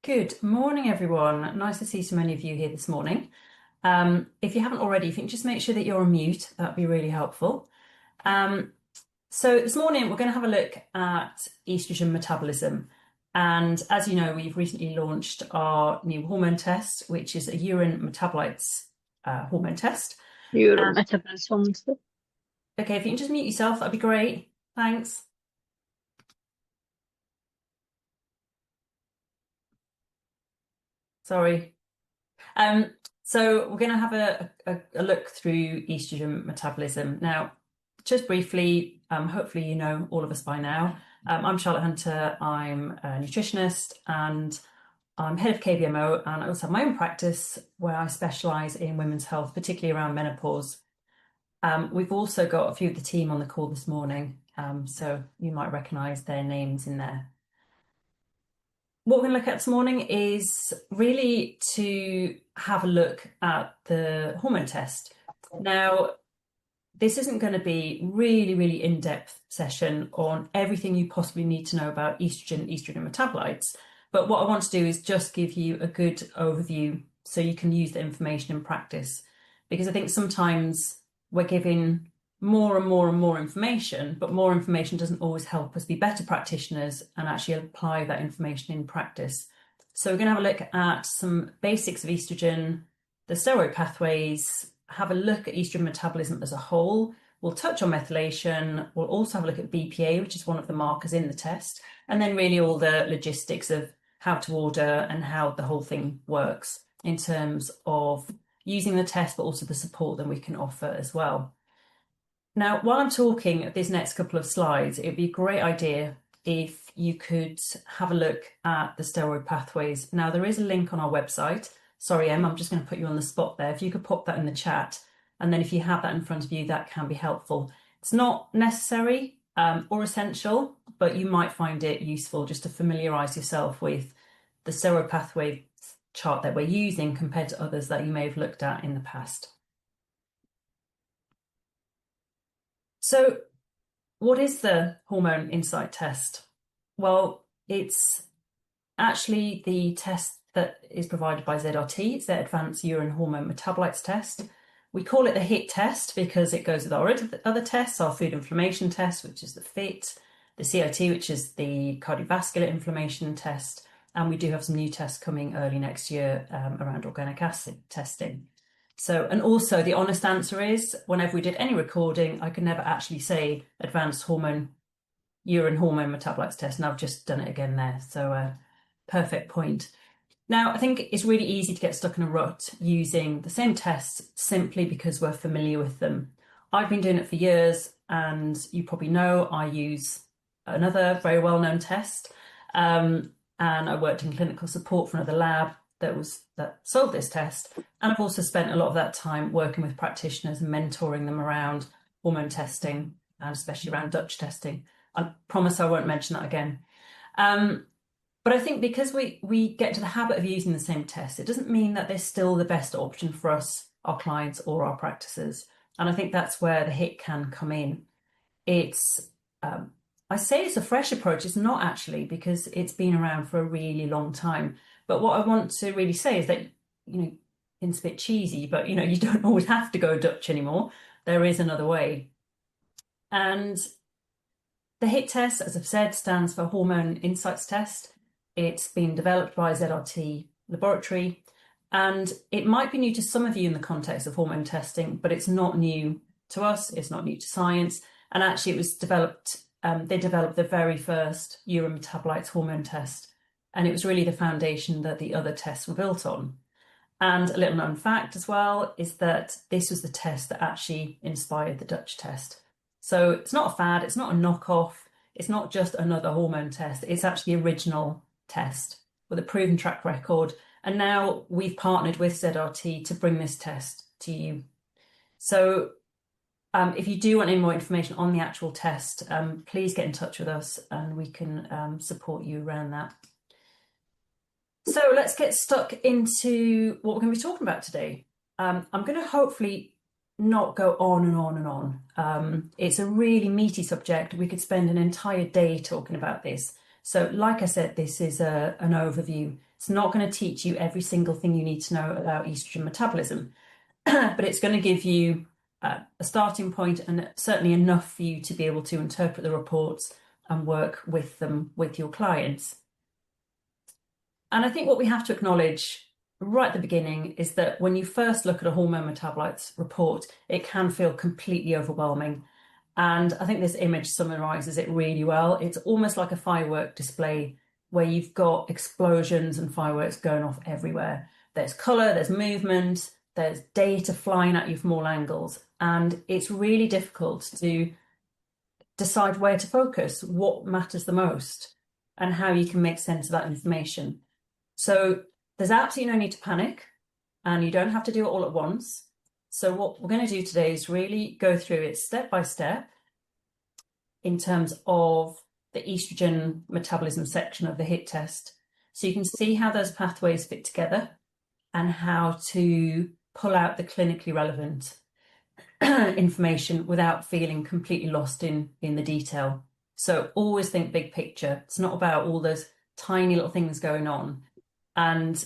Good morning, everyone. Nice to see so many of you here this morning. If you haven't already, if you can just make sure that you're on mute, that'd be really helpful. So this morning we're going to have a look at estrogen metabolism. And as you know, we've recently launched our new hormone test, which is a urine metabolites hormone test. Your metabolism. Okay, if you can just mute yourself, that'd be great. Thanks. Sorry. So we're going to have a look through estrogen metabolism. Now, just briefly, hopefully you know all of us by now. I'm Charlotte Hunter, I'm a nutritionist and I'm head of KBMO, and I also have my own practice where I specialise in women's health, particularly around menopause. We've also got a few of the team on the call this morning, so you might recognise their names in there. What we're going to look at this morning is really to have a look at the hormone test. Now, this isn't going to be really in-depth session on everything you possibly need to know about estrogen metabolites. But what I want to do is just give you a good overview so you can use the information in practice. Because I think sometimes we're giving more and more information, but more information doesn't always help us be better practitioners and actually apply that information in practice. So we're going to have a look at some basics of estrogen, the steroid pathways, have a look at estrogen metabolism as a whole. We'll touch on methylation. We'll also have a look at BPA, which is one of the markers in the test, and then really all the logistics of how to order and how the whole thing works in terms of using the test, but also the support that we can offer as well. Now, while I'm talking these next couple of slides, it'd be a great idea if you could have a look at the steroid pathways. Now, there is a link on our website. Sorry, Em, I'm just going to put you on the spot there. If you could pop that in the chat, and then if you have that in front of you, that can be helpful. It's not necessary or essential, but you might find it useful just to familiarise yourself with the steroid pathway chart that we're using compared to others that you may have looked at in the past. So what is the Hormone Insight Test? Well, it's actually the test that is provided by ZRT. It's their Advanced Urine Hormone Metabolites Test. We call it the HIT test because it goes with our other tests, our food inflammation test, which is the FIT, the CIT, which is the cardiovascular inflammation test, and we do have some new tests coming early next year around organic acid testing. So, and also the honest answer is, whenever we did any recording, I could never actually say advanced urine hormone metabolites test, and I've just done it again there. So, perfect point. Now, I think it's really easy to get stuck in a rut using the same tests simply because we're familiar with them. I've been doing it for years, and you probably know I use another very well-known test, and I worked in clinical support for another lab that sold this test, and I've also spent a lot of that time working with practitioners and mentoring them around hormone testing, and especially around Dutch testing. I promise I won't mention that again. But I think because we get to the habit of using the same test, it doesn't mean that they're still the best option for us, our clients, or our practices. And I think that's where the HIT can come in. It's I say it's a fresh approach. It's not actually, because it's been around for a really long time. But what I want to really say is that, it's a bit cheesy, but, you don't always have to go Dutch anymore. There is another way. And the HIT test, as I've said, stands for Hormone Insights Test. It's been developed by ZRT Laboratory, and it might be new to some of you in the context of hormone testing, but it's not new to us. It's not new to science. And actually it was developed, they developed the very first urine metabolites hormone test. And it was really the foundation that the other tests were built on. And a little known fact as well is that this was the test that actually inspired the Dutch test. So it's not a fad, it's not a knockoff, it's not just another hormone test, it's actually the original test with a proven track record. And now we've partnered with ZRT to bring this test to you. So if you do want any more information on the actual test, please get in touch with us and we can support you around that. So let's get stuck into what we're going to be talking about today. I'm going to hopefully not go on and on and on. It's a really meaty subject. We could spend an entire day talking about this, So like I said, this is an overview. It's not going to teach you every single thing you need to know about estrogen metabolism, but it's going to give you a starting point and certainly enough for you to be able to interpret the reports and work with them with your clients. And I think what we have to acknowledge right at the beginning is that when you first look at a hormone metabolites report, it can feel completely overwhelming. And I think this image summarizes it really well. It's almost like a firework display where you've got explosions and fireworks going off everywhere. There's color, there's movement, there's data flying at you from all angles. And it's really difficult to decide where to focus, what matters the most, and how you can make sense of that information. So there's absolutely no need to panic, and you don't have to do it all at once. So what we're going to do today is really go through it step by step in terms of the estrogen metabolism section of the HIT test. So you can see how those pathways fit together and how to pull out the clinically relevant information without feeling completely lost in the detail. So always think big picture. It's not about all those tiny little things going on. And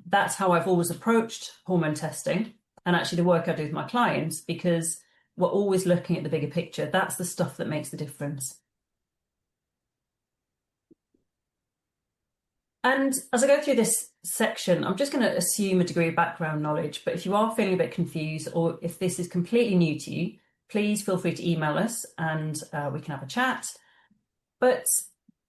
that's how I've always approached hormone testing and actually the work I do with my clients, because we're always looking at the bigger picture. That's the stuff that makes the difference. And as I go through this section, I'm just going to assume a degree of background knowledge, but if you are feeling a bit confused or if this is completely new to you, please feel free to email us and we can have a chat. But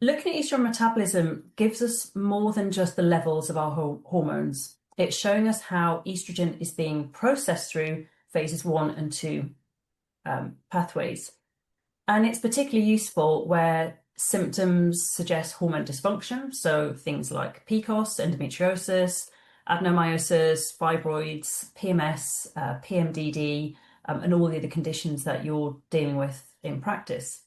looking at estrogen metabolism gives us more than just the levels of our hormones. It's showing us how estrogen is being processed through phases 1 and 2 pathways. And it's particularly useful where symptoms suggest hormone dysfunction, so things like PCOS, endometriosis, adenomyosis, fibroids, PMS, PMDD, and all the other conditions that you're dealing with in practice.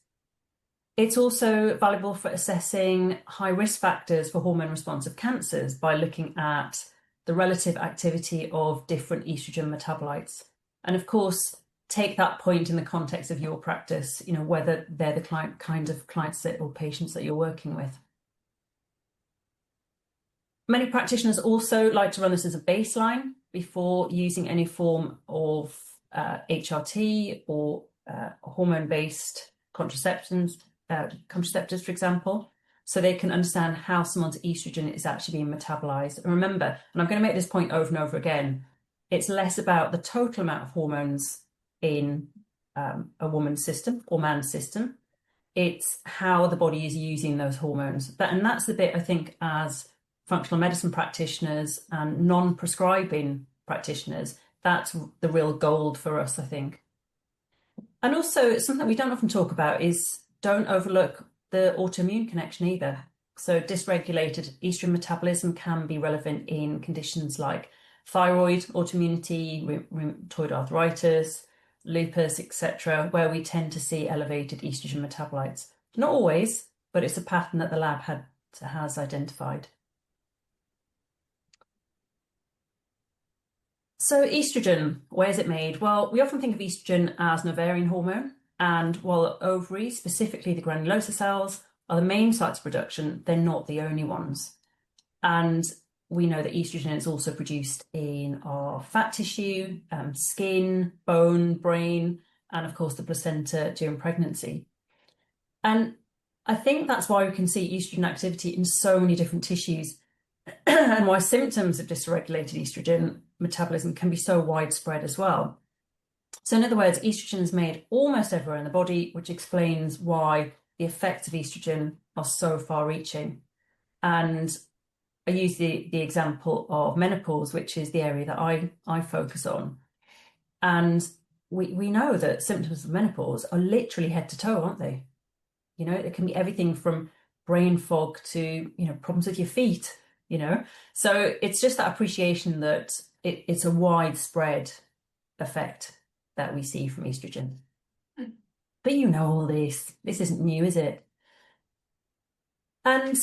It's also valuable for assessing high risk factors for hormone responsive cancers by looking at the relative activity of different estrogen metabolites. And of course, take that point in the context of your practice, whether they're the kind of clients or patients that you're working with. Many practitioners also like to run this as a baseline before using any form of HRT or hormone-based contraceptives, for example, so they can understand how someone's estrogen is actually being metabolized. And remember, and I'm going to make this point over and over again, it's less about the total amount of hormones in a woman's system or man's system. It's how the body is using those hormones. And that's the bit I think as functional medicine practitioners and non-prescribing practitioners, that's the real gold for us, I think. And also something we don't often talk about is don't overlook the autoimmune connection either. So dysregulated estrogen metabolism can be relevant in conditions like thyroid autoimmunity, rheumatoid arthritis, lupus, etc., where we tend to see elevated estrogen metabolites. Not always, but it's a pattern that the lab has identified. So estrogen, where is it made? Well, we often think of estrogen as an ovarian hormone, and while ovaries, specifically the granulosa cells, are the main sites of production, they're not the only ones. And we know that estrogen is also produced in our fat tissue, skin, bone, brain, and of course the placenta during pregnancy. And I think that's why we can see estrogen activity in so many different tissues and why symptoms of dysregulated estrogen metabolism can be so widespread as well. So in other words, estrogen is made almost everywhere in the body, which explains why the effects of estrogen are so far-reaching. And I use the example of menopause, which is the area that I focus on. And we know that symptoms of menopause are literally head to toe, aren't they? It can be everything from brain fog to, problems with your feet, So it's just that appreciation that it's a widespread effect that we see from estrogen. But all this. This isn't new, is it? And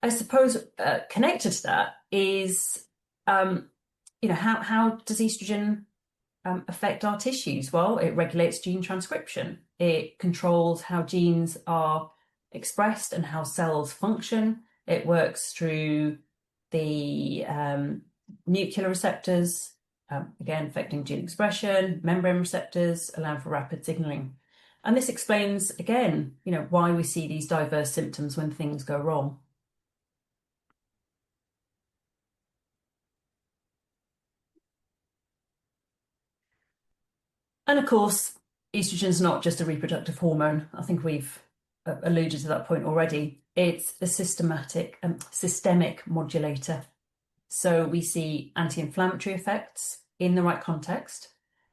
I suppose connected to that is, how does estrogen affect our tissues? Well, it regulates gene transcription. It controls how genes are expressed and how cells function. It works through the nuclear receptors, again affecting gene expression, membrane receptors, allowing for rapid signaling. And this explains, again, why we see these diverse symptoms when things go wrong. And of course, estrogen is not just a reproductive hormone. I think we've alluded to that point already. It's a systemic modulator. So we see anti-inflammatory effects in the right context,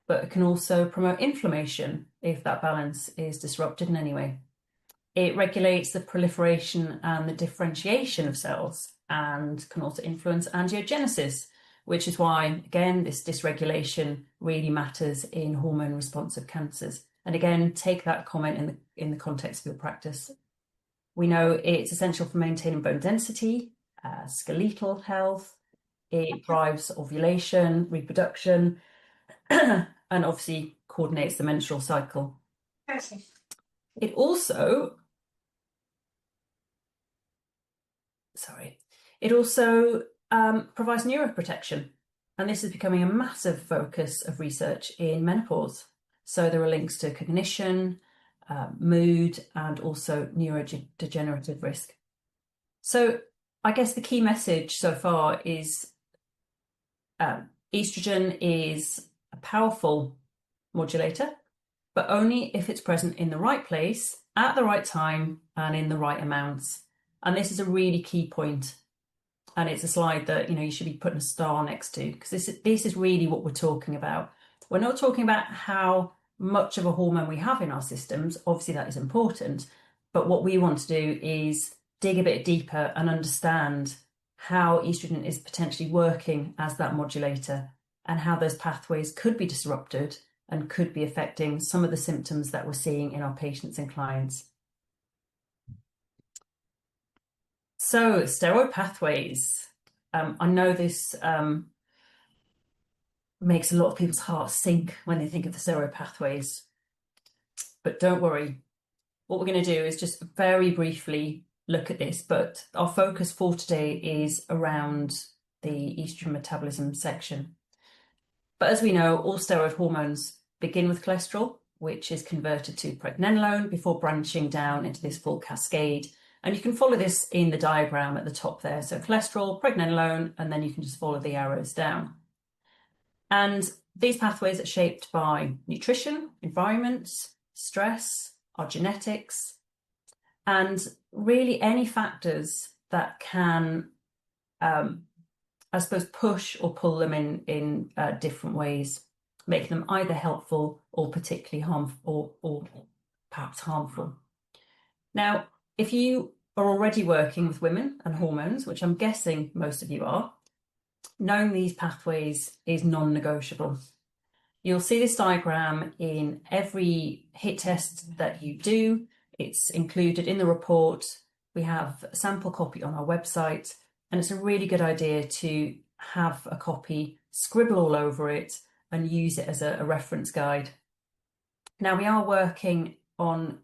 but it can also promote inflammation if that balance is disrupted in any way. It regulates the proliferation and the differentiation of cells and can also influence angiogenesis, which is why, again, this dysregulation really matters in hormone-responsive cancers. And again, take that comment in the context of your practice. We know it's essential for maintaining bone density, skeletal health. It drives ovulation, reproduction, and obviously coordinates the menstrual cycle. It also provides neuroprotection, and this is becoming a massive focus of research in menopause. So there are links to cognition, mood, and also neurodegenerative risk. So I guess the key message so far is estrogen is a powerful modulator, but only if it's present in the right place, at the right time, and in the right amounts. And this is a really key point. And it's a slide that you should be putting a star next to, because this is really what we're talking about. We're not talking about how much of a hormone we have in our systems. Obviously, that is important. But what we want to do is dig a bit deeper and understand how estrogen is potentially working as that modulator and how those pathways could be disrupted and could be affecting some of the symptoms that we're seeing in our patients and clients. So, steroid pathways. I know this makes a lot of people's hearts sink when they think of the steroid pathways, but don't worry. What we're going to do is just very briefly look at this, but our focus for today is around the estrogen metabolism section. But as we know, all steroid hormones begin with cholesterol, which is converted to pregnenolone before branching down into this full cascade. And you can follow this in the diagram at the top there. So cholesterol, pregnenolone, and then you can just follow the arrows down. And these pathways are shaped by nutrition, environment, stress, our genetics, and really any factors that can, I suppose, push or pull them in different ways, making them either helpful or particularly harmful or perhaps harmful. Now, if you are already working with women and hormones, which I'm guessing most of you are, knowing these pathways is non-negotiable. You'll see this diagram in every HIT test that you do. It's included in the report. We have a sample copy on our website, and it's a really good idea to have a copy, scribble all over it, and use it as a reference guide. Now, we are working on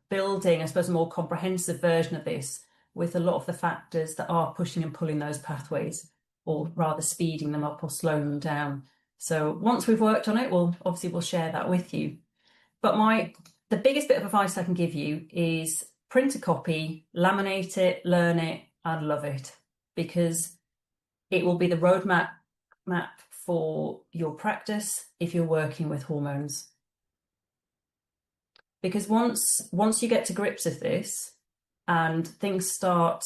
building, I suppose, a more comprehensive version of this with a lot of the factors that are pushing and pulling those pathways, or rather speeding them up or slowing them down. So once we've worked on it, we'll share that with you. But the biggest bit of advice I can give you is print a copy, laminate it, learn it, and love it, because it will be the roadmap for your practice if you're working with hormones. Because once you get to grips with this and things start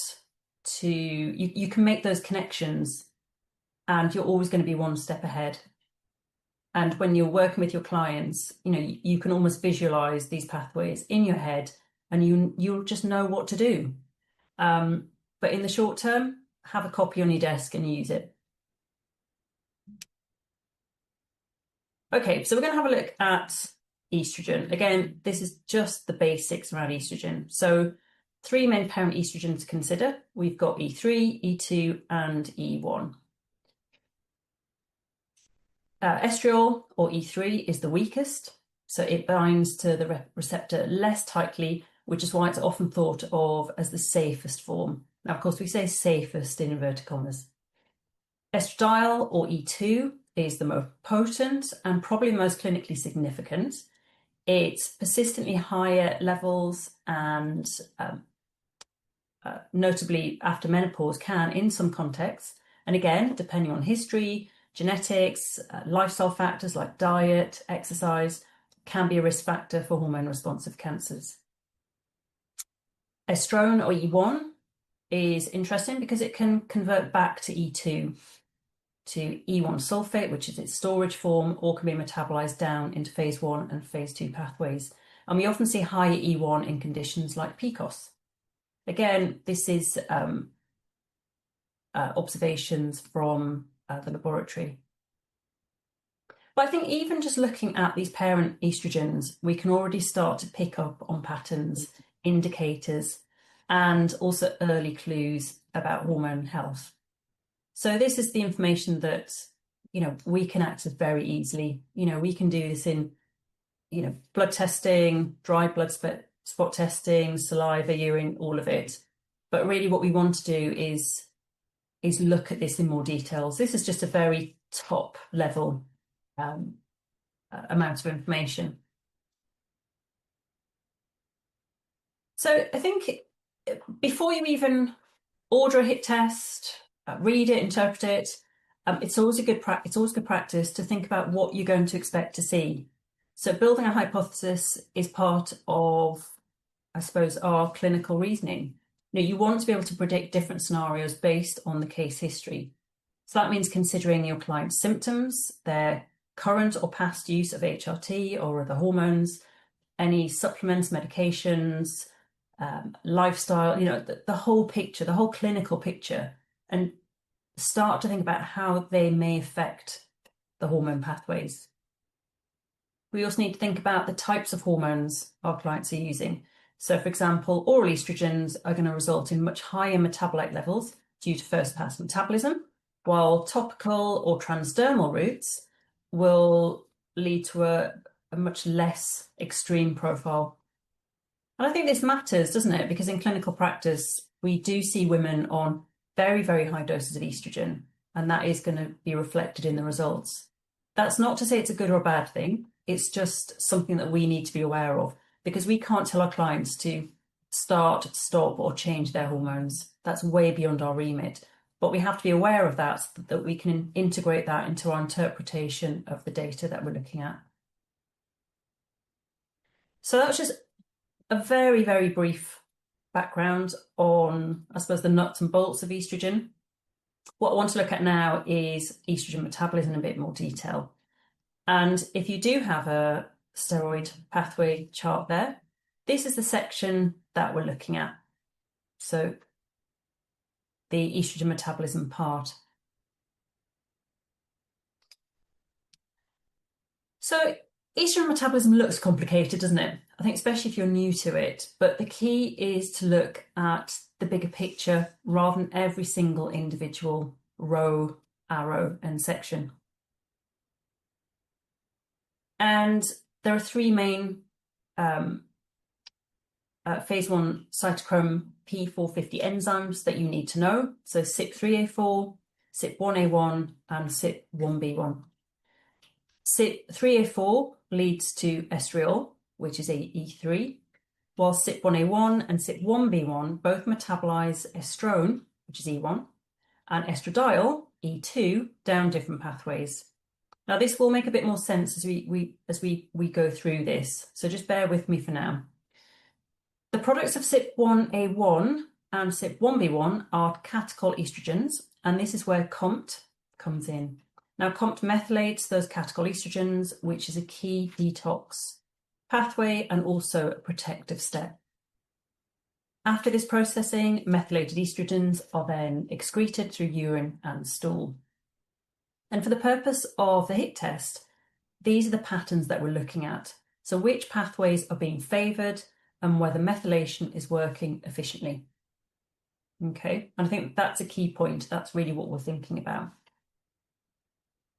to, you can make those connections, and you're always going to be one step ahead. And when you're working with your clients, you can almost visualize these pathways in your head, and you'll just know what to do. But in the short term, have a copy on your desk and use it. Okay, so we're going to have a look at estrogen. Again, this is just the basics around estrogen. So 3 main parent estrogen to consider. We've got E3, E2, and E1. Estriol, or E3, is the weakest. So it binds to the receptor less tightly which is why it's often thought of as the safest form. Now, of course, we say safest in inverted commas. Estradiol, or E2, is the most potent and probably most clinically significant. It's persistently higher levels and notably after menopause can, in some contexts, and again, depending on history, genetics, lifestyle factors like diet, exercise, can be a risk factor for hormone-responsive cancers. Estrone, or E1, is interesting because it can convert back to E2, to E1 sulfate, which is its storage form, or can be metabolized down into phase 1 and phase 2 pathways. And we often see higher E1 in conditions like PCOS. Again, this is observations from the laboratory. But I think even just looking at these parent estrogens, we can already start to pick up on patterns, indicators, and also early clues about hormone health. So this is the information that, we can access very easily. We can do this in, blood testing, dry blood spot testing, saliva, urine, all of it. But really what we want to do is look at this in more details. This is just a very top level amount of information. So I think before you even order a HIT test, read it, interpret it, it's always good practice to think about what you're going to expect to see. So building a hypothesis is part of, I suppose, our clinical reasoning. You want to be able to predict different scenarios based on the case history. So that means considering your client's symptoms, their current or past use of HRT or other hormones, any supplements, medications, lifestyle, the whole picture, the whole clinical picture, and start to think about how they may affect the hormone pathways. We also need to think about the types of hormones our clients are using. So, for example, oral estrogens are going to result in much higher metabolite levels due to first-pass metabolism, while topical or transdermal routes will lead to a much less extreme profile. And I think this matters, doesn't it? Because in clinical practice, we do see women on very, very high doses of estrogen, and that is going to be reflected in the results. That's not to say it's a good or a bad thing. It's just something that we need to be aware of, because we can't tell our clients to start, stop, or change their hormones. That's way beyond our remit. But we have to be aware of that so that we can integrate that into our interpretation of the data that we're looking at. So that was just a very, very brief background on, I suppose, the nuts and bolts of estrogen. What I want to look at now is estrogen metabolism in a bit more detail. And if you do have a steroid pathway chart there, this is the section that we're looking at. So the estrogen metabolism part. So estrogen metabolism looks complicated, doesn't it? I think especially if you're new to it, but the key is to look at the bigger picture rather than every single individual row, arrow, and section. And there are three main phase 1 cytochrome P450 enzymes that you need to know. So CYP3A4, CYP1A1, and CYP1B1. CYP3A4 leads to estriol, which is E3, while CYP1A1 and CYP1B1 both metabolize estrone, which is E1, and estradiol, E2, down different pathways. Now, this will make a bit more sense as we go through this, so just bear with me for now. The products of CYP1A1 and CYP1B1 are catechol estrogens, and this is where COMT comes in. Now, COMT methylates those catechol estrogens, which is a key detox pathway and also a protective step. After this processing, methylated estrogens are then excreted through urine and stool. And for the purpose of the HIT test, these are the patterns that we're looking at. So which pathways are being favoured and whether methylation is working efficiently. Okay, and I think that's a key point. That's really what we're thinking about.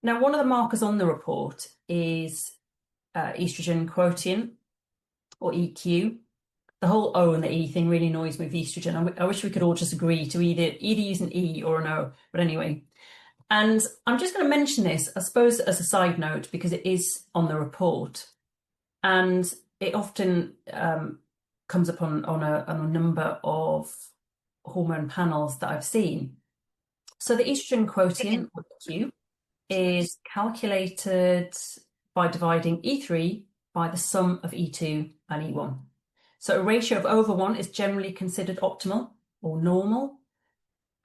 Now, one of the markers on the report is estrogen quotient, or EQ. the whole O and the E thing really annoys me with estrogen. I wish we could all just agree to either use an E or an O. But anyway, and I'm just going to mention this, I suppose, as a side note, because it is on the report, and it often comes up on a number of hormone panels that I've seen. So the estrogen quotient, or Q, is calculated by dividing E3 by the sum of E2 and E1. So a ratio of over 1 is generally considered optimal or normal.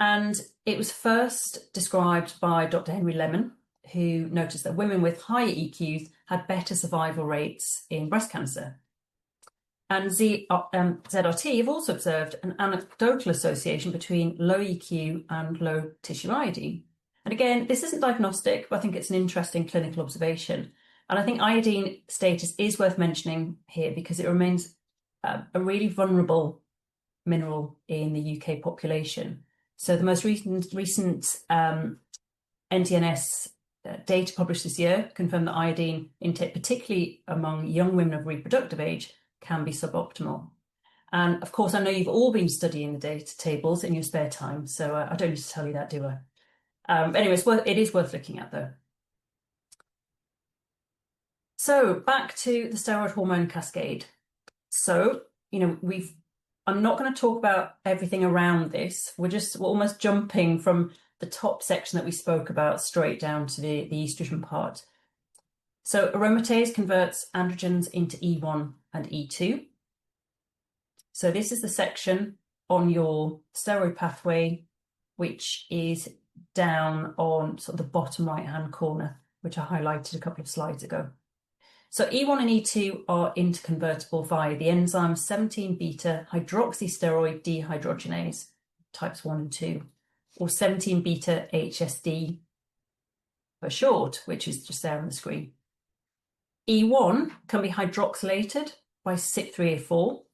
And it was first described by Dr. Henry Lemon, who noticed that women with higher EQs had better survival rates in breast cancer. And ZRT have also observed an anecdotal association between low EQ and low tissue iodine. And again, this isn't diagnostic, but I think it's an interesting clinical observation. And I think iodine status is worth mentioning here because it remains a really vulnerable mineral in the UK population. So the most recent NTNS data published this year confirmed that iodine intake, particularly among young women of reproductive age, can be suboptimal. And of course, I know you've all been studying the data tables in your spare time, so I don't need to tell you that, do I? Anyway, it is worth looking at, though. So back to the steroid hormone cascade. So, I'm not going to talk about everything around this. We're almost jumping from the top section that we spoke about straight down to the estrogen part. So aromatase converts androgens into E1 and E2. So this is the section on your steroid pathway, which is down on sort of the bottom right-hand corner, which I highlighted a couple of slides ago. So E1 and E2 are interconvertible via the enzyme 17-beta hydroxysteroid dehydrogenase, types 1 and 2, or 17-beta HSD for short, which is just there on the screen. E1 can be hydroxylated by CYP3A4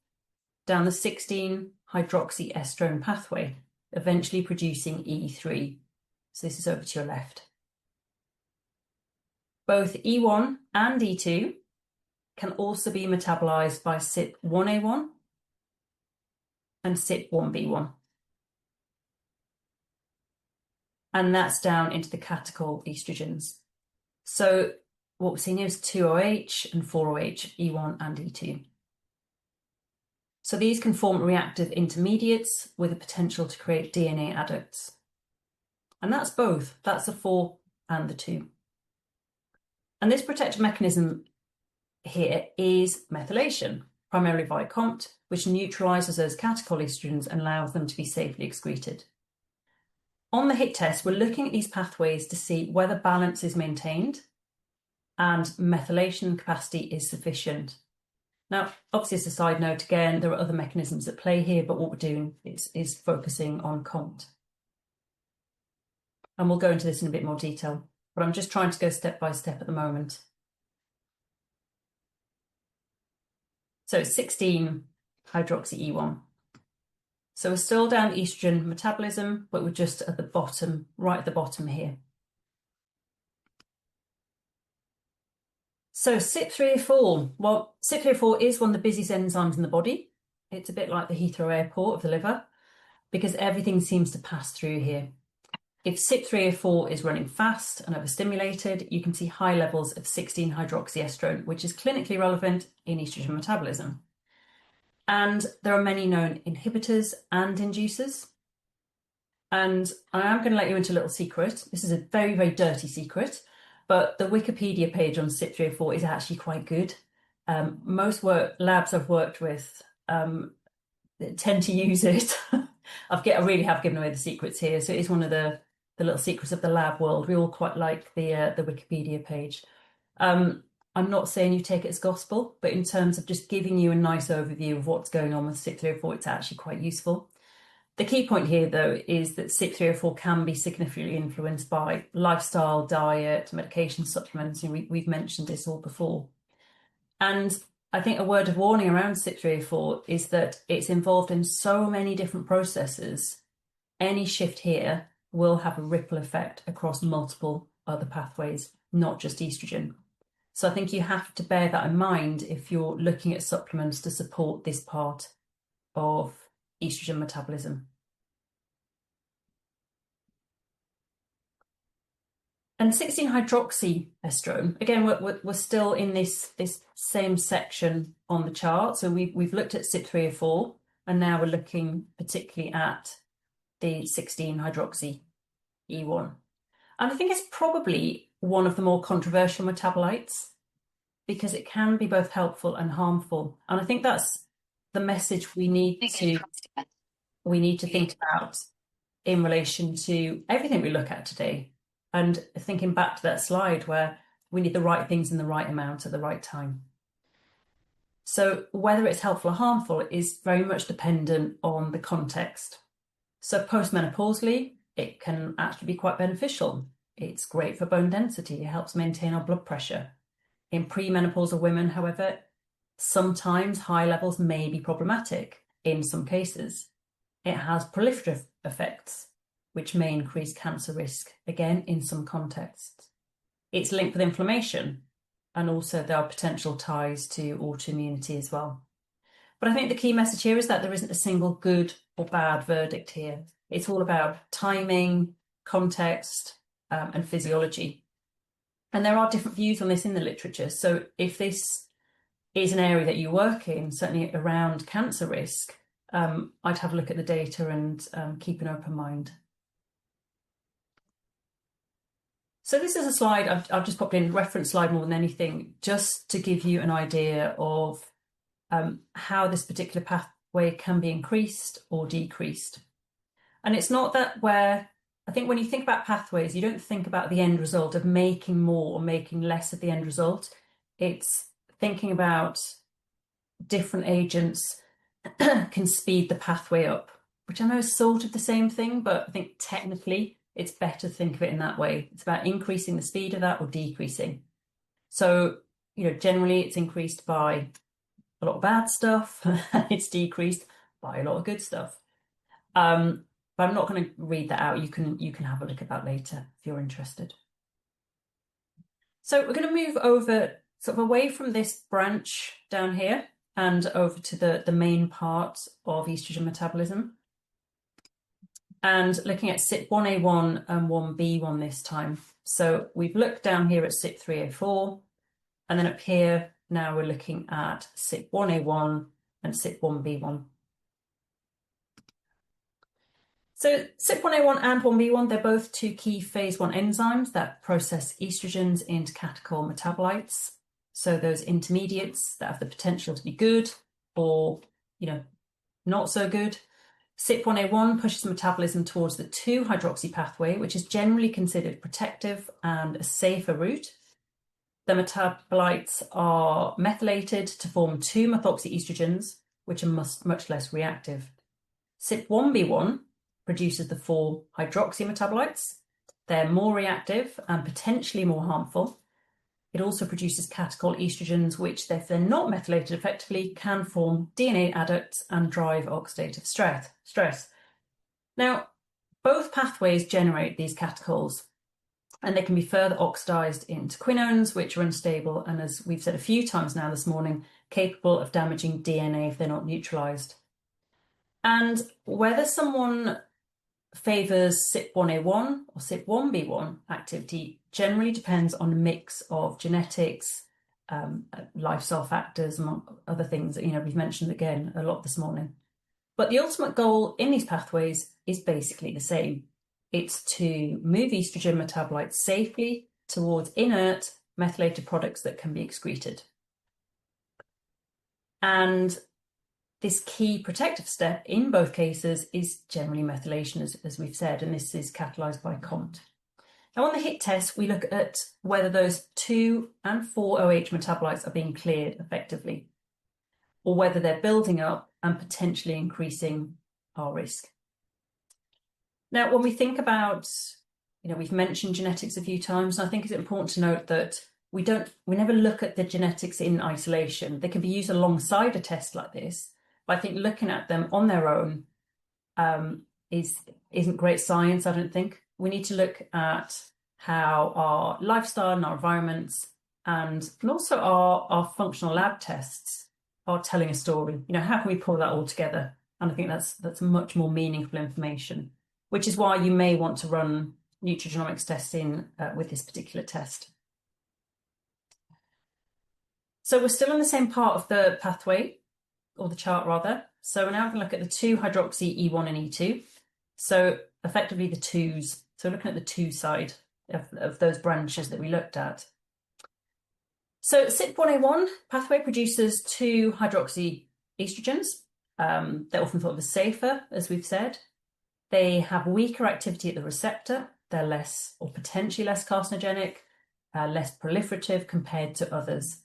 down the 16-hydroxyestrone pathway, eventually producing E3. So this is over to your left. Both E1 and E2 can also be metabolized by CYP1A1 and CYP1B1. And that's down into the catechol estrogens. So what we're seeing here is 2-OH and 4-OH, E1 and E2. So these can form reactive intermediates with the potential to create DNA adducts. And that's both, that's the 4 and the 2. And this protective mechanism here is methylation, primarily via COMT, which neutralizes those catechol estrogens and allows them to be safely excreted. On the HIT test, we're looking at these pathways to see whether balance is maintained and methylation capacity is sufficient. Now, obviously, as a side note, again, there are other mechanisms at play here, but what we're doing is focusing on COMT. And we'll go into this in a bit more detail, but I'm just trying to go step by step at the moment. So 16 hydroxy E1. So we're still down estrogen metabolism, but we're just at the bottom, right at the bottom here. So CYP3A4, well, CYP3A4 is one of the busiest enzymes in the body. It's a bit like the Heathrow Airport of the liver, because everything seems to pass through here. If CYP3A4 is running fast and overstimulated, you can see high levels of 16-hydroxyestrone, which is clinically relevant in estrogen metabolism. And there are many known inhibitors and inducers. And I am going to let you into a little secret. This is a very, very dirty secret, but the Wikipedia page on CYP3A4 is actually quite good. Most labs I've worked with tend to use it. I really have given away the secrets here. So it is one of the little secrets of the lab world. We all quite like the Wikipedia page. I'm not saying you take it as gospel, but in terms of just giving you a nice overview of what's going on with CYP3A4, it's actually quite useful. The key point here, though, is that CYP3A4 can be significantly influenced by lifestyle, diet, medication, supplements. And we've mentioned this all before. And I think a word of warning around CYP3A4 is that it's involved in so many different processes. Any shift here will have a ripple effect across multiple other pathways, not just estrogen. So I think you have to bear that in mind if you're looking at supplements to support this part of estrogen metabolism. And 16-hydroxyestrone, again, we're still in this same section on the chart. So we've looked at CYP3A4, and now we're looking particularly at the 16-hydroxy E1. And I think it's probably one of the more controversial metabolites because it can be both helpful and harmful. And I think that's the message we need to think about in relation to everything we look at today. And thinking back to that slide where we need the right things in the right amount at the right time. So whether it's helpful or harmful is very much dependent on the context. So postmenopausally, it can actually be quite beneficial. It's great for bone density. It helps maintain our blood pressure. In premenopausal women, however, sometimes high levels may be problematic in some cases. It has proliferative effects, which may increase cancer risk, again, in some contexts. It's linked with inflammation, and also there are potential ties to autoimmunity as well. But I think the key message here is that there isn't a single good or bad verdict here. It's all about timing, context, and physiology. And there are different views on this in the literature. So if this is an area that you work in, certainly around cancer risk, I'd have a look at the data and keep an open mind. So this is a slide I've just popped in, reference slide more than anything, just to give you an idea of how this particular pathway can be increased or decreased. And it's not that I think when you think about pathways, you don't think about the end result of making more or making less of the end result. It's thinking about different agents can speed the pathway up, which I know is sort of the same thing, but I think technically it's better to think of it in that way. It's about increasing the speed of that or decreasing. So, generally it's increased by a lot of bad stuff, and it's decreased by a lot of good stuff. But I'm not going to read that out. You can have a look at that later if you're interested. So we're going to move over sort of away from this branch down here and over to the main part of estrogen metabolism. And looking at CYP1A1 and 1B1 this time. So we've looked down here at CYP3A4, and then up here now we're looking at CYP1A1 and CYP1B1. So CYP1A1 and 1B1, they're both two key phase 1 enzymes that process estrogens into catechol metabolites. So those intermediates that have the potential to be good or, not so good. CYP1A1 pushes metabolism towards the 2-hydroxy pathway, which is generally considered protective and a safer route. The metabolites are methylated to form 2-methoxyestrogens, which are much less reactive. CYP1B1 produces the 4-hydroxy metabolites. They're more reactive and potentially more harmful. It also produces catechol estrogens, which, if they're not methylated effectively, can form DNA adducts and drive oxidative stress. Now, both pathways generate these catechols, and they can be further oxidized into quinones, which are unstable, and as we've said a few times now this morning, capable of damaging DNA if they're not neutralized. And whether someone favors CYP1A1 or CYP1B1 activity generally depends on a mix of genetics, lifestyle factors, among other things that we've mentioned again a lot this morning. But the ultimate goal in these pathways is basically the same. It's to move estrogen metabolites safely towards inert methylated products that can be excreted. And this key protective step in both cases is generally methylation, as we've said, and this is catalyzed by COMT. Now, on the HIT test, we look at whether those 2 and 4-OH metabolites are being cleared effectively, or whether they're building up and potentially increasing our risk. Now, when we think about, we've mentioned genetics a few times, and I think it's important to note that we never look at the genetics in isolation. They can be used alongside a test like this. But I think looking at them on their own isn't great science, I don't think. We need to look at how our lifestyle and our environments and also our functional lab tests are telling a story. How can we pull that all together? And I think that's much more meaningful information, which is why you may want to run nutrigenomics testing with this particular test. So we're still in the same part of the pathway, or the chart rather. So we're now going to look at the 2-hydroxy E1 and E2. So effectively the twos. So we're looking at the two side of those branches that we looked at. So CYP1A1 pathway produces 2-hydroxy estrogens. They're often thought of as safer, as we've said. They have weaker activity at the receptor. They're less, or potentially less, carcinogenic, less proliferative compared to others.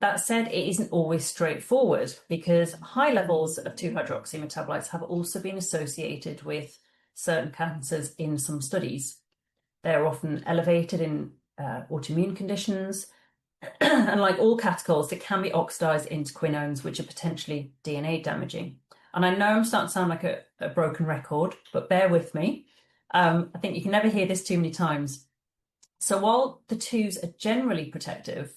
That said, it isn't always straightforward because high levels of 2-hydroxy metabolites have also been associated with certain cancers in some studies. They're often elevated in autoimmune conditions, and like all catechol, it can be oxidized into quinones, which are potentially DNA damaging. And I know I'm starting to sound like a broken record, but bear with me. I think you can never hear this too many times. So while the twos are generally protective,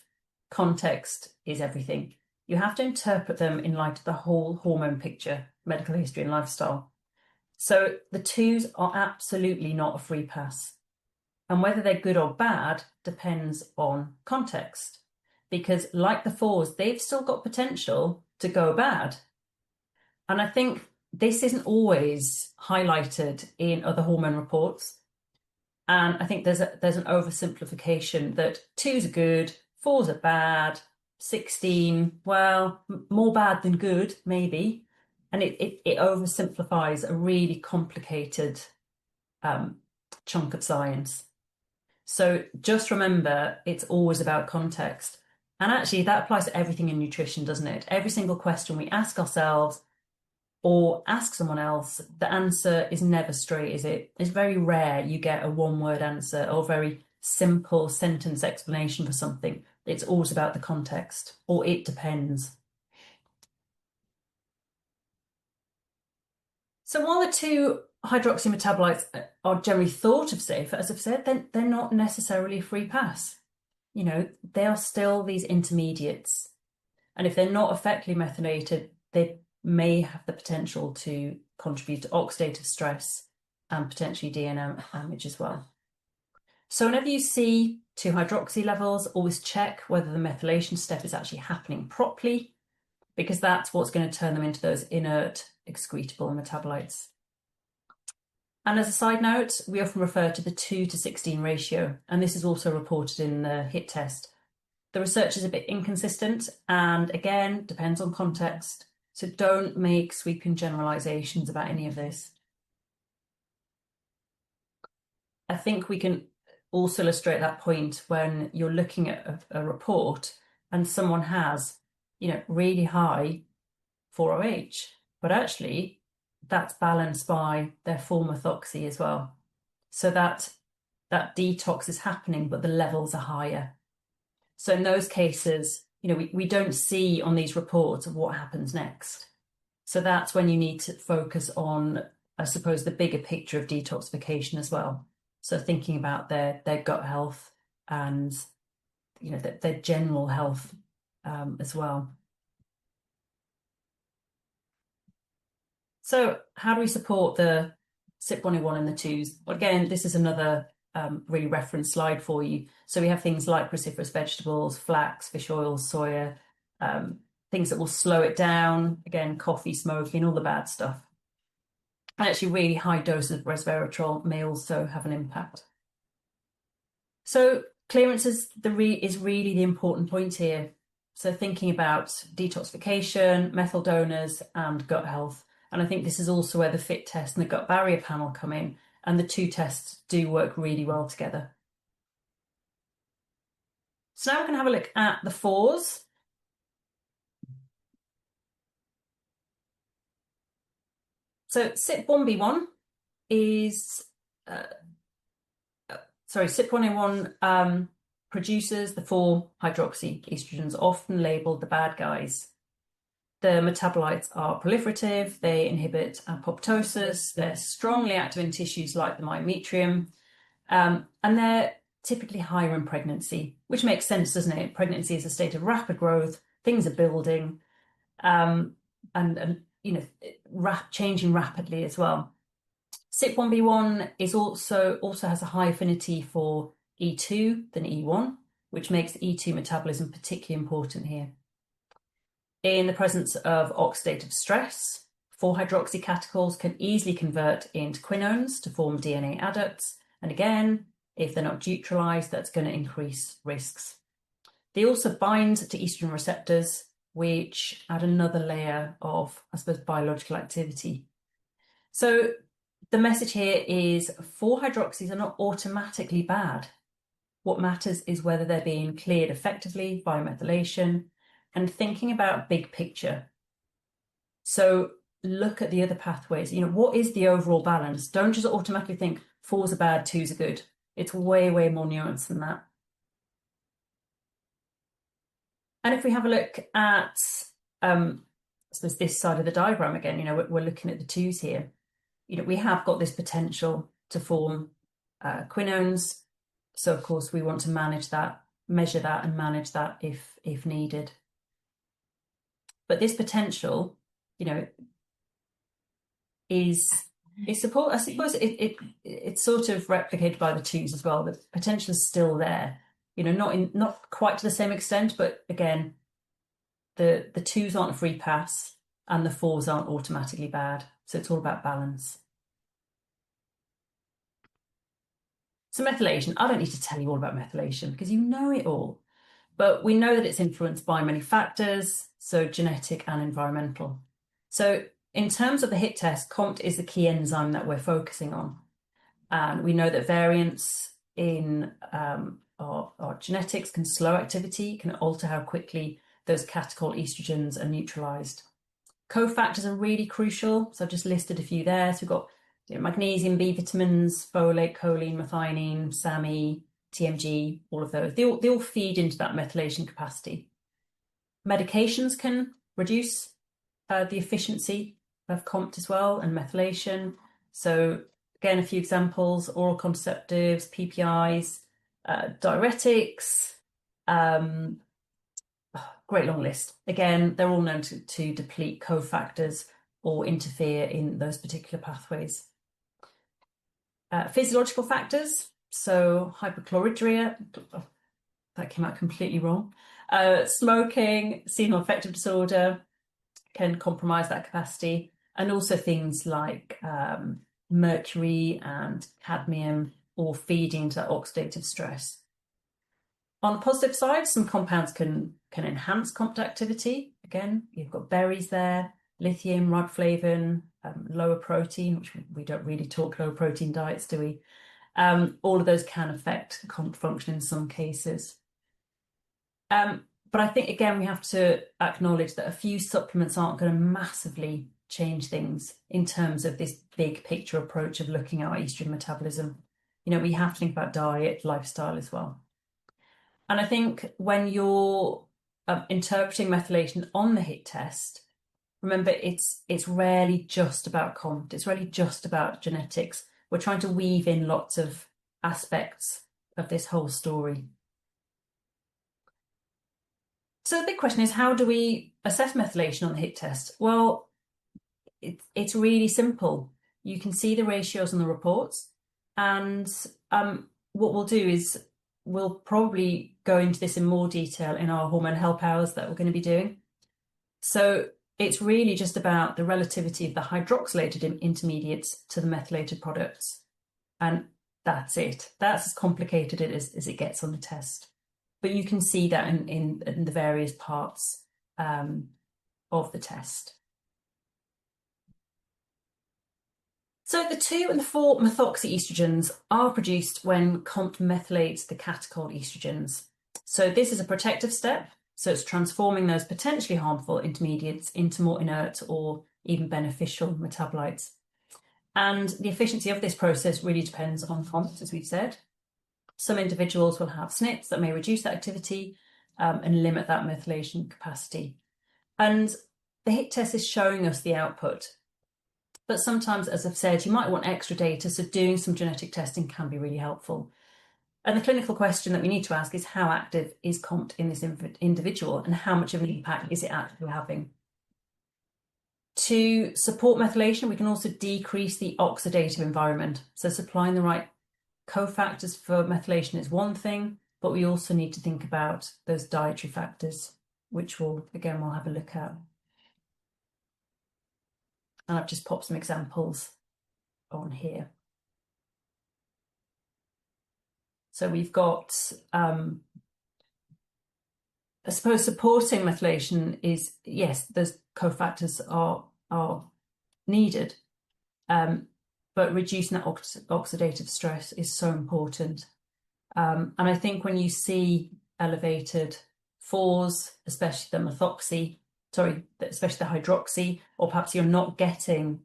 context is everything. You have to interpret them in light of the whole hormone picture, medical history and lifestyle. So the twos are absolutely not a free pass. And whether they're good or bad depends on context. Because like the fours, they've still got potential to go bad. And I think this isn't always highlighted in other hormone reports. And I think there's an oversimplification that twos are good, fours are bad, 16, well, more bad than good, maybe. And it oversimplifies a really complicated chunk of science. So just remember, it's always about context. And actually, that applies to everything in nutrition, doesn't it? Every single question we ask ourselves or ask someone else, the answer is never straight, is it? It's very rare you get a one-word answer or a very simple sentence explanation for something. It's always about the context, or it depends. So while the 2-hydroxy metabolites are generally thought of safer, as I've said, they're not necessarily a free pass. They are still these intermediates. And if they're not effectively methylated, they may have the potential to contribute to oxidative stress and potentially DNA damage as well. So whenever you see 2-hydroxy levels, always check whether the methylation step is actually happening properly, because that's what's going to turn them into those inert excretable metabolites. And as a side note, we often refer to the 2:16 ratio, and this is also reported in the HIT test. The research is a bit inconsistent and again, depends on context. So don't make sweeping generalizations about any of this. I think we can also illustrate that point when you're looking at a report and someone has, really high 4OH, but actually that's balanced by their 4-methoxy as well. So that detox is happening, but the levels are higher. So in those cases, we don't see on these reports what happens next. So that's when you need to focus on, I suppose, the bigger picture of detoxification as well. So thinking about their gut health and their general health as well. So how do we support the CYP1A1 and the twos? Well, again, this is another really reference slide for you. So we have things like cruciferous vegetables, flax, fish oil, soya, things that will slow it down. Again, coffee, smoking, all the bad stuff. And actually really high doses of resveratrol may also have an impact. So clearance is really the important point here. So thinking about detoxification, methyl donors and gut health. And I think this is also where the FIT test and the gut barrier panel come in, and the two tests do work really well together. So now we're going to have a look at the fours. So CYP1B1 is, CYP1A1 produces the 4-hydroxy estrogens, often labeled the bad guys. The metabolites are proliferative, they inhibit apoptosis, they're strongly active in tissues like the myometrium, and they're typically higher in pregnancy, which makes sense, doesn't it? Pregnancy is a state of rapid growth, things are building, and changing rapidly as well. CYP1B1 is also has a high affinity for E2 than E1, which makes E2 metabolism particularly important here. In the presence of oxidative stress, 4-hydroxycatechol can easily convert into quinones to form DNA adducts, and again, if they're not neutralized, that's going to increase risks. They also bind to estrogen receptors, which add another layer of, I suppose, biological activity. So the message here is 4-hydroxys are not automatically bad. What matters is whether they're being cleared effectively by methylation and thinking about big picture. So look at the other pathways. What is the overall balance? Don't just automatically think 4s are bad, 2s are good. It's way, way more nuanced than that. And if we have a look at, I suppose, this side of the diagram again, we're looking at the 2s here. We have got this potential to form quinones. So, of course, we want to measure that and manage that if needed. But this potential, is support. I suppose it's sort of replicated by the 2s as well. The potential is still there. Not quite to the same extent, but again, the 2s aren't a free pass and the 4s aren't automatically bad. So it's all about balance. So methylation, I don't need to tell you all about methylation because you know it all, but we know that it's influenced by many factors, so genetic and environmental. So in terms of the HIT test, COMT is the key enzyme that we're focusing on. And we know that variants in our genetics can slow activity, can alter how quickly those catechol estrogens are neutralized. Cofactors are really crucial. So I've just listed a few there. So we've got magnesium, B vitamins, folate, choline, methionine, SAMe, TMG, all of those. They all feed into that methylation capacity. Medications can reduce the efficiency of COMT as well and methylation. So again, a few examples: oral contraceptives, PPIs, diuretics, great long list. Again, they're all known to deplete cofactors or interfere in those particular pathways. Physiological factors, so hyperchlorhydria, that came out completely wrong. Smoking, seasonal affective disorder can compromise that capacity, and also things like mercury and cadmium all feeding into that oxidative stress. On the positive side, some compounds can enhance COMT activity. Again, you've got berries there, lithium, riboflavin, lower protein, which we don't really talk low protein diets, do we? All of those can affect COMT function in some cases. But I think, again, we have to acknowledge that a few supplements aren't going to massively change things in terms of this big picture approach of looking at our estrogen metabolism. We have to think about diet, lifestyle as well. And I think when you're interpreting methylation on the HIT test, remember it's rarely just about COMT. It's really just about genetics. We're trying to weave in lots of aspects of this whole story. So the big question is, how do we assess methylation on the HIT test? Well, it's really simple. You can see the ratios on the reports, and what we'll do is we'll probably go into this in more detail in our hormone help hours that we're going to be doing. So it's really just about the relativity of the hydroxylated intermediates to the methylated products. And that's it. That's as complicated as it gets on the test. But you can see that in the various parts of the test. So the 2 and the 4 methoxyestrogens are produced when COMT methylates the catechol estrogens. So this is a protective step. So it's transforming those potentially harmful intermediates into more inert or even beneficial metabolites. And the efficiency of this process really depends on COMT, as we've said. Some individuals will have SNPs that may reduce that activity and limit that methylation capacity. And the HIT test is showing us the output. But sometimes, as I've said, you might want extra data, so doing some genetic testing can be really helpful. And the clinical question that we need to ask is how active is COMT in this individual and how much of an impact is it actually having? To support methylation, we can also decrease the oxidative environment. So supplying the right cofactors for methylation is one thing, but we also need to think about those dietary factors, which we'll have a look at. And I've just popped some examples on here. So we've got, I suppose supporting methylation is, yes, those cofactors are needed, but reducing that oxidative stress is so important. And I think when you see elevated fours, especially the hydroxy, or perhaps you're not getting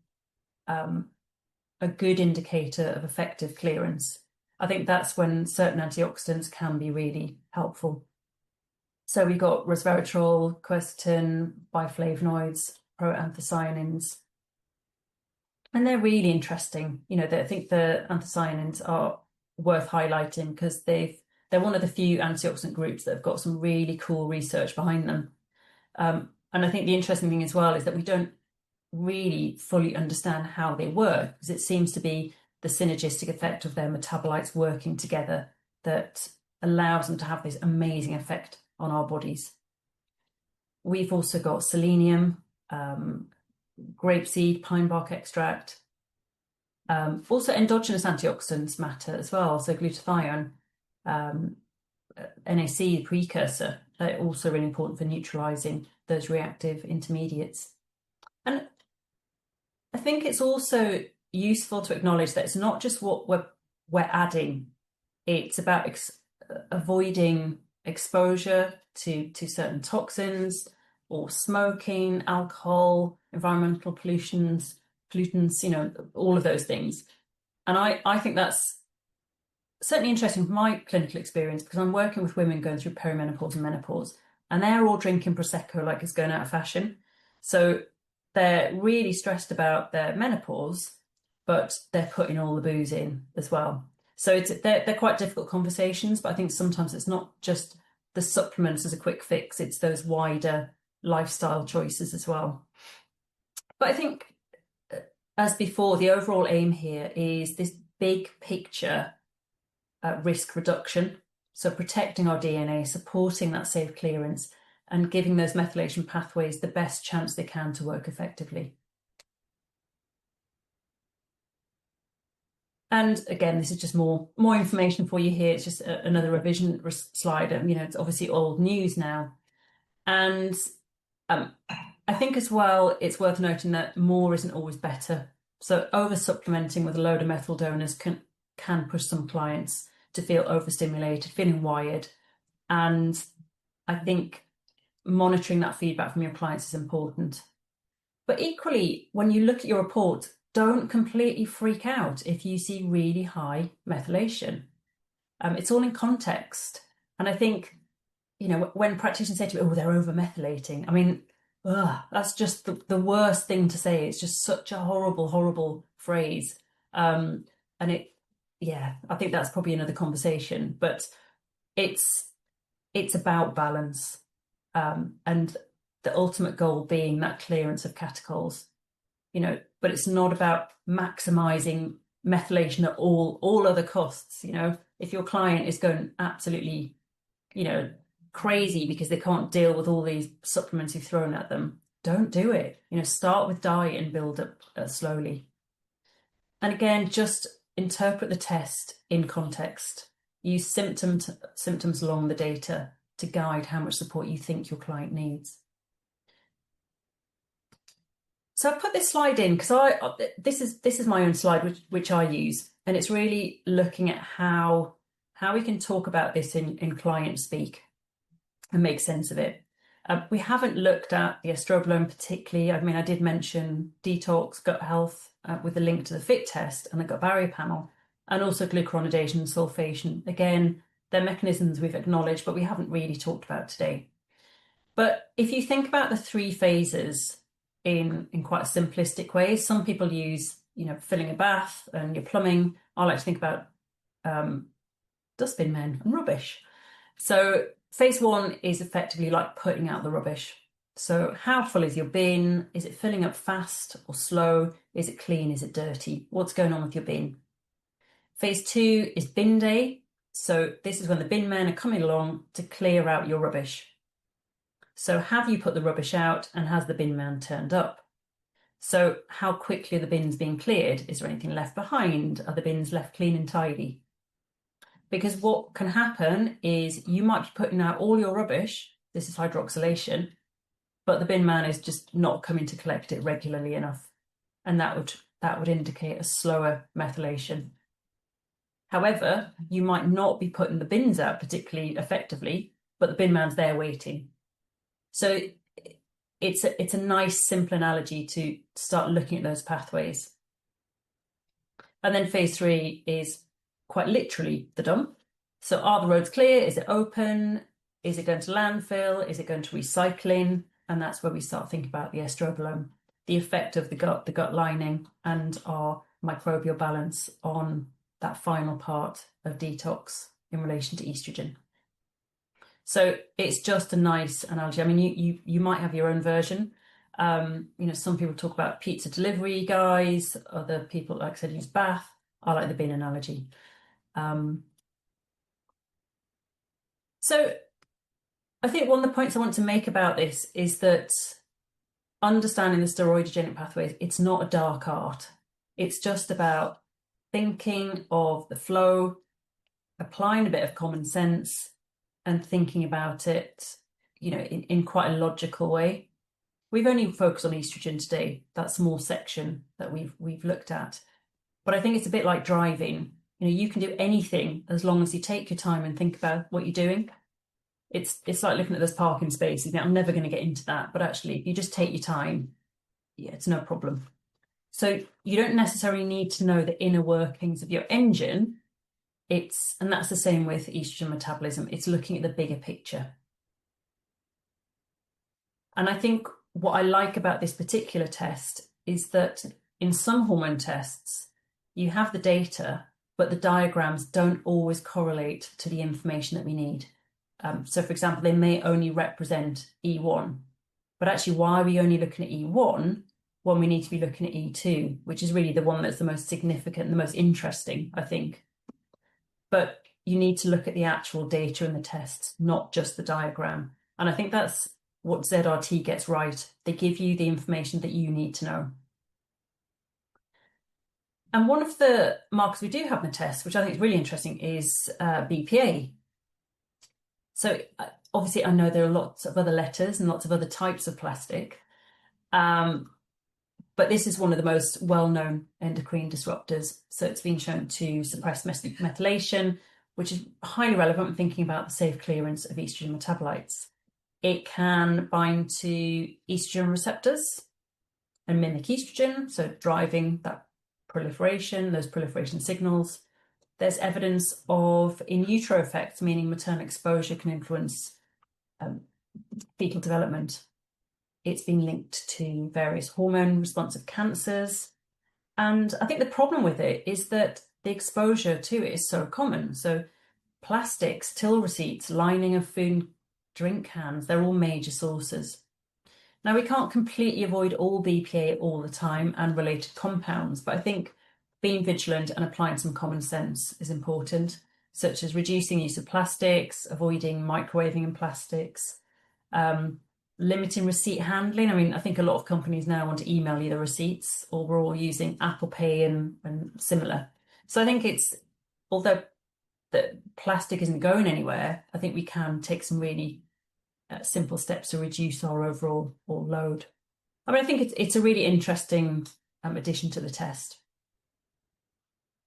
a good indicator of effective clearance, I think that's when certain antioxidants can be really helpful. So we've got resveratrol, quercetin, biflavonoids, proanthocyanins, and they're really interesting. You know, I think the anthocyanins are worth highlighting because they're one of the few antioxidant groups that have got some really cool research behind them. And I think the interesting thing as well is that we don't really fully understand how they work, because it seems to be the synergistic effect of their metabolites working together that allows them to have this amazing effect on our bodies. We've also got selenium, grapeseed, pine bark extract. Also endogenous antioxidants matter as well. So glutathione, NAC, precursor, they're also really important for neutralizing those reactive intermediates. And I think it's also useful to acknowledge that it's not just what we're adding, it's about avoiding exposure to certain toxins or smoking, alcohol, environmental pollutants, you know, all of those things. And I think that's certainly interesting from my clinical experience, because I'm working with women going through perimenopause and menopause, and they're all drinking Prosecco like it's going out of fashion. So they're really stressed about their menopause, but they're putting all the booze in as well. So they're quite difficult conversations, but I think sometimes it's not just the supplements as a quick fix, it's those wider lifestyle choices as well. But I think, as before, the overall aim here is this big picture risk reduction. So protecting our DNA, supporting that safe clearance, and giving those methylation pathways the best chance they can to work effectively. And again, this is just more information for you here. It's just another revision slide. You know, it's obviously old news now. And I think as well, it's worth noting that more isn't always better. So over supplementing with a load of methyl donors can push some clients to feel overstimulated, feeling wired. And I think monitoring that feedback from your clients is important. But equally, when you look at your report, don't completely freak out if you see really high methylation. It's all in context. And I think, you know, when practitioners say to me, oh, they're over methylating, I mean, that's just the worst thing to say. It's just such a horrible, horrible phrase. And I think that's probably another conversation, but it's about balance. And the ultimate goal being that clearance of catechols, you know, but it's not about maximizing methylation at all other costs. You know, if your client is going absolutely, you know, crazy because they can't deal with all these supplements you've thrown at them, don't do it. You know, start with diet and build up slowly. And again, just interpret the test in context. Use symptoms along the data to guide how much support you think your client needs. So I put this slide in because this is my own slide which I use, and it's really looking at how we can talk about this in client speak and make sense of it. We haven't looked at the estrobolome particularly. I mean, I did mention detox, gut health with a link to the FIT test and the gut barrier panel, and also glucuronidation and sulfation. Again, they're mechanisms we've acknowledged, but we haven't really talked about today. But if you think about the three phases in quite a simplistic way, some people use, you know, filling a bath and your plumbing. I like to think about dustbin men and rubbish. So phase one is effectively like putting out the rubbish. So how full is your bin? Is it filling up fast or slow? Is it clean? Is it dirty? What's going on with your bin? Phase two is bin day. So this is when the bin men are coming along to clear out your rubbish. So have you put the rubbish out and has the bin man turned up? So how quickly are the bins being cleared? Is there anything left behind? Are the bins left clean and tidy? Because what can happen is you might be putting out all your rubbish, this is hydroxylation, but the bin man is just not coming to collect it regularly enough. And that would indicate a slower methylation. However, you might not be putting the bins out particularly effectively, but the bin man's there waiting. So it's a nice, simple analogy to start looking at those pathways. And then phase three is quite literally the dump. So are the roads clear? Is it open? Is it going to landfill? Is it going to recycling? And that's where we start thinking about the estrobolome, the effect of the gut lining, and our microbial balance on that final part of detox in relation to estrogen. So it's just a nice analogy. I mean, you might have your own version. Some people talk about pizza delivery guys. Other people, like I said, use bath. I like the bin analogy. So I think one of the points I want to make about this is that understanding the steroidogenic pathways, it's not a dark art. It's just about thinking of the flow, applying a bit of common sense, and thinking about it, in quite a logical way. We've only focused on estrogen today, that small section that we've looked at. But I think it's a bit like driving. You can do anything as long as you take your time and think about what you're doing. It's like looking at those parking spaces. I'm never going to get into that, but actually, if you just take your time, yeah, it's no problem. So you don't necessarily need to know the inner workings of your engine. And that's the same with estrogen metabolism. It's looking at the bigger picture. And I think what I like about this particular test is that in some hormone tests, you have the data, but the diagrams don't always correlate to the information that we need. So for example, they may only represent E1, but actually why are we only looking at E1 when we need to be looking at E2, which is really the one that's the most significant, the most interesting, I think. But you need to look at the actual data in the tests, not just the diagram. And I think that's what ZRT gets right. They give you the information that you need to know. And one of the markers we do have in the test, which I think is really interesting, is BPA. So obviously I know there are lots of other letters and lots of other types of plastic, but this is one of the most well-known endocrine disruptors. So it's been shown to suppress methylation, which is highly relevant when thinking about the safe clearance of estrogen metabolites. It can bind to estrogen receptors and mimic estrogen, so driving that proliferation, those proliferation signals. There's evidence of in utero effects, meaning maternal exposure can influence fetal development. It's been linked to various hormone responsive cancers. And I think the problem with it is that the exposure to it is so common. So plastics, till receipts, lining of food, drink cans, they're all major sources. Now, we can't completely avoid all BPA all the time and related compounds, but I think being vigilant and applying some common sense is important, such as reducing use of plastics, avoiding microwaving in plastics, limiting receipt handling. I mean, I think a lot of companies now want to email you the receipts, or we're all using Apple Pay and similar. So I think although the plastic isn't going anywhere, I think we can take some really simple steps to reduce our overall load. I mean, I think it's a really interesting addition to the test.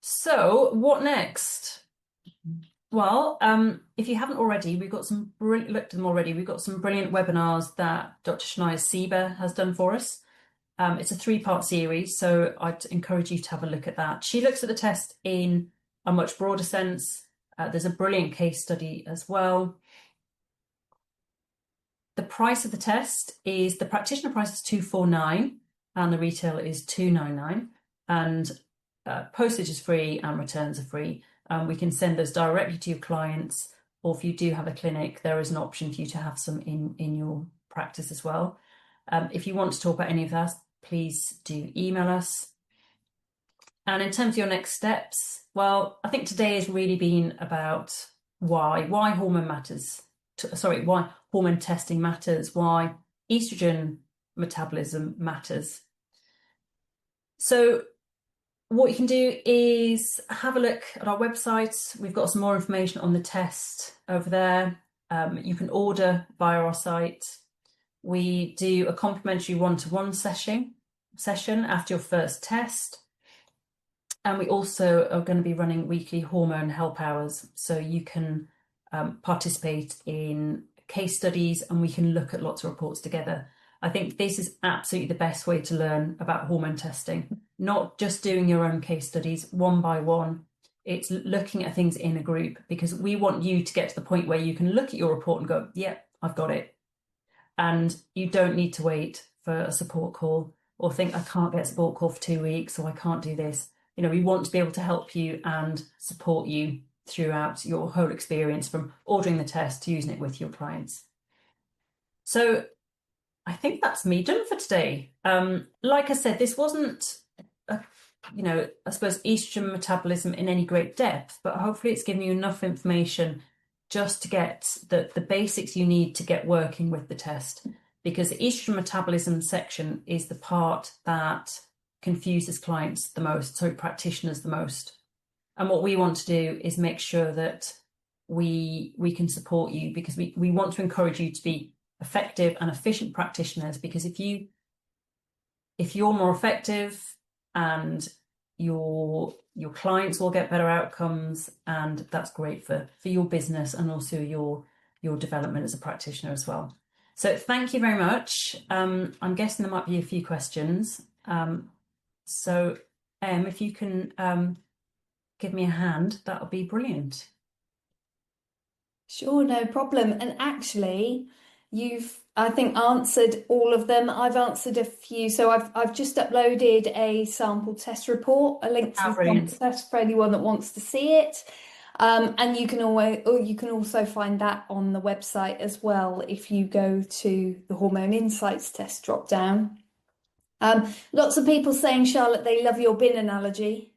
So what next? Well, if you haven't already, we've got some looked at them already. We've got some brilliant webinars that Dr. Shania Sieber has done for us. It's a 3-part series, so I'd encourage you to have a look at that. She looks at the test in a much broader sense. There's a brilliant case study as well. The price of the test is, the practitioner price is $249 and the retail is $299, and postage is free and returns are free. We can send those directly to your clients, or if you do have a clinic, there is an option for you to have some in your practice as well. If you want to talk about any of that, please do email us. And in terms of your next steps, well, I think today has really been about why hormone matters. Why hormone testing matters, why estrogen metabolism matters. So what you can do is have a look at our website. We've got some more information on the test over there. You can order via our site. We do a complimentary one-to-one session after your first test. And we also are going to be running weekly hormone help hours. So you can participate in case studies and we can look at lots of reports together. I think this is absolutely the best way to learn about hormone testing, not just doing your own case studies one by one. It's looking at things in a group, because we want you to get to the point where you can look at your report and go, yep, I've got it. And you don't need to wait for a support call or think, I can't get a support call for 2 weeks, so I can't do this. You know, we want to be able to help you and support you throughout your whole experience, from ordering the test to using it with your clients. So I think that's me done for today. Like I said, this wasn't, I suppose, estrogen metabolism in any great depth, but hopefully it's given you enough information just to get the basics you need to get working with the test, because the estrogen metabolism section is the part that confuses clients the most, so practitioners the most. And what we want to do is make sure that we can support you, because we want to encourage you to be effective and efficient practitioners, because if you're more effective, and your clients will get better outcomes, and that's great for your business and also your development as a practitioner as well. So thank you very much. I'm guessing there might be a few questions. So if you can give me a hand, that'll be brilliant. Sure, no problem. And actually, you've, I think, answered all of them. I've answered a few. So I've just uploaded a sample test report, a link to the sample test for anyone that wants to see it. And you can also find that on the website as well if you go to the Hormone Insights Test drop down. Lots of people saying, Charlotte, they love your bin analogy.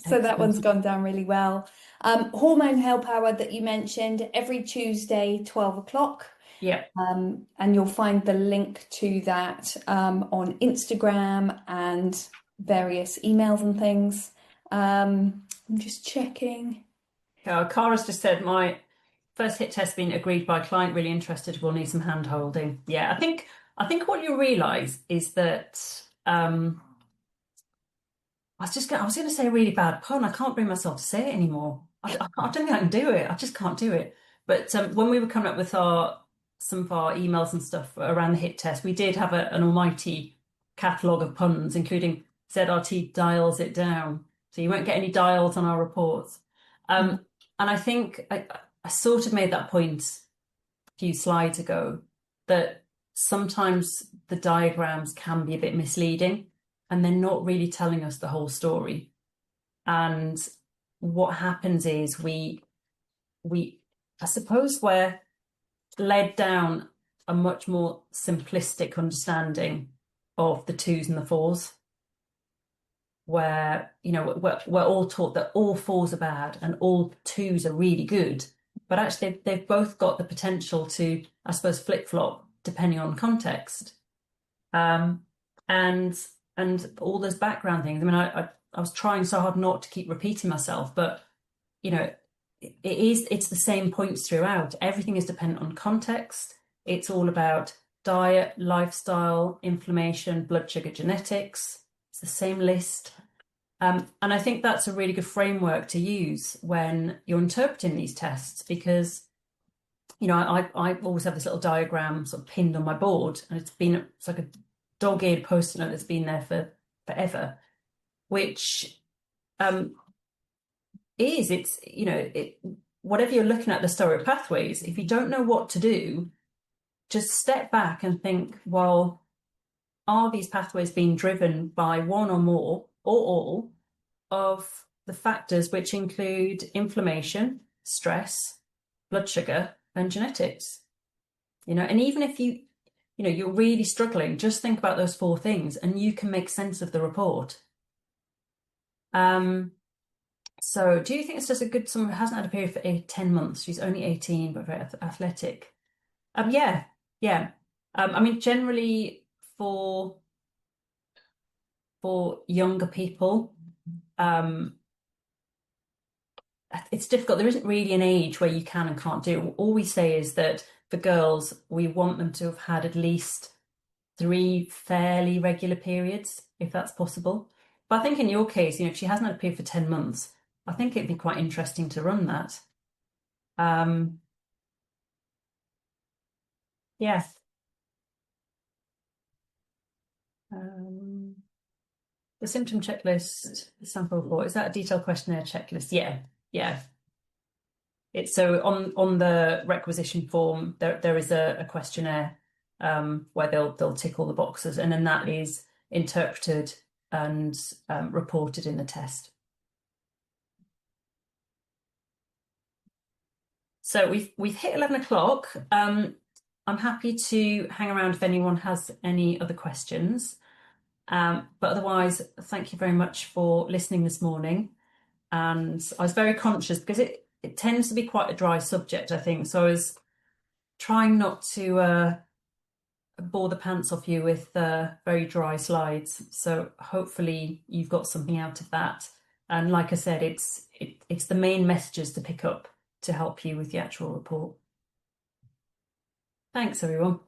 So that one's gone down really well. Hormone Help Hour that you mentioned, every Tuesday, 12 o'clock. Yeah. And you'll find the link to that on Instagram and various emails and things. I'm just checking. Cara's just said, my first HIT test being agreed by a client, really interested, will need some hand holding. Yeah, I think what you realise is that I was going to say a really bad pun. I can't bring myself to say it anymore. I don't think I can do it. I just can't do it. But when we were coming up with some of our emails and stuff around the HIT test, we did have an almighty catalogue of puns, including ZRT dials it down. So you won't get any dials on our reports. And I think I sort of made that point a few slides ago, that sometimes the diagrams can be a bit misleading, and they're not really telling us the whole story. And what happens is we I suppose we're led down a much more simplistic understanding of the 2s and the 4s, where we're all taught that all 4s are bad and all 2s are really good, but actually they've both got the potential to, I suppose, flip-flop depending on context. And all those background things. I mean, I was trying so hard not to keep repeating myself, but it's the same points throughout. Everything is dependent on context. It's all about diet, lifestyle, inflammation, blood sugar, genetics. It's the same list. And I think that's a really good framework to use when you're interpreting these tests, because I always have this little diagram sort of pinned on my board, and it's like a dog-eared post-it note that's been there for forever, which whatever you're looking at the steroid pathways, if you don't know what to do, just step back and think, well, are these pathways being driven by one or more or all? of the factors which include inflammation, stress, blood sugar, and genetics. And even if you're really struggling, just think about those 4 things and you can make sense of the report. So do you think it's just a good, someone who hasn't had a period for 10 months, she's only 18, but very athletic? Yeah. I mean, generally for younger people, it's difficult. There isn't really an age where you can and can't do it. All we say is that for girls, we want them to have had at least 3 fairly regular periods, if that's possible. But I think in your case, if she hasn't had a period for 10 months, I think it'd be quite interesting to run that. Yeah. The symptom checklist, sample report, is that a detailed questionnaire checklist? Yeah. It's so on the requisition form, there is a questionnaire where they'll tick all the boxes, and then that is interpreted and reported in the test. So we've hit 11 o'clock. I'm happy to hang around if anyone has any other questions. But otherwise, thank you very much for listening this morning. And I was very conscious because it tends to be quite a dry subject, I think. So I was trying not to bore the pants off you with very dry slides. So hopefully you've got something out of that. And like I said, it's the main messages to pick up to help you with the actual report. Thanks, everyone.